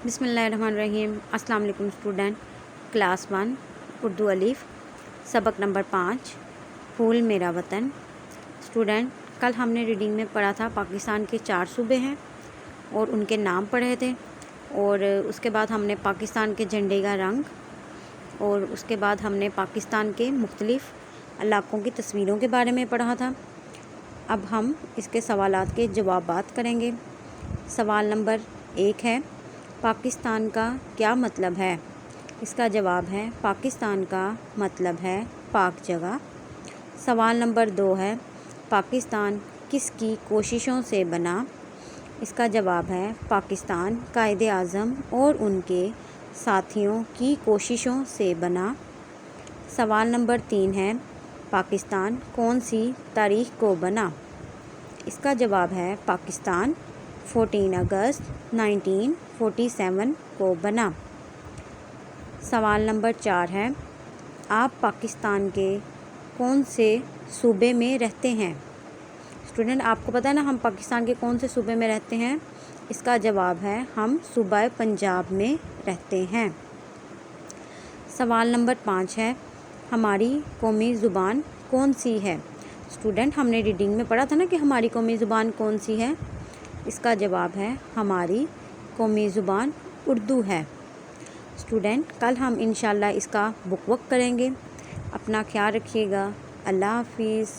بسم اللہ الرحمن الرحیم۔ السلام علیکم اسٹوڈنٹ، کلاس 1 اردو الف، سبق نمبر 5، پھول میرا وطن۔ اسٹوڈنٹ، کل ہم نے ریڈنگ میں پڑھا تھا پاکستان کے 4 صوبے ہیں اور ان کے نام پڑھے تھے، اور اس کے بعد ہم نے پاکستان کے جھنڈے کا رنگ، اور اس کے بعد ہم نے پاکستان کے مختلف علاقوں کی تصویروں کے بارے میں پڑھا تھا۔ اب ہم اس کے سوالات کے جوابات کریں گے۔ سوال نمبر 1 ہے، پاکستان کا کیا مطلب ہے؟ اس کا جواب ہے پاکستان کا مطلب ہے پاک جگہ۔ سوال نمبر 2 ہے، پاکستان کس کی کوششوں سے بنا؟ اس کا جواب ہے پاکستان قائد اعظم اور ان کے ساتھیوں کی کوششوں سے بنا۔ سوال نمبر 3 ہے، پاکستان کون سی تاریخ کو بنا؟ اس کا جواب ہے پاکستان 14 اگست 1947 کو بنا۔ سوال نمبر 4 ہے، آپ پاکستان کے کون سے صوبے میں رہتے ہیں؟ اسٹوڈنٹ، آپ کو پتہ ہے نا ہم پاکستان کے کون سے صوبے میں رہتے ہیں؟ اس کا جواب ہے ہم صوبہ پنجاب میں رہتے ہیں۔ سوال نمبر 5 ہے، ہماری قومی زبان کون سی ہے؟ اسٹوڈنٹ، ہم نے ریڈنگ میں پڑھا تھا نا کہ ہماری قومی زبان کون سی ہے؟ اس کا جواب ہے ہماری قومی زبان اردو ہے۔ اسٹوڈنٹ، کل ہم انشاءاللہ اس کا بک ورک کریں گے۔ اپنا خیال رکھیے گا۔ اللہ حافظ۔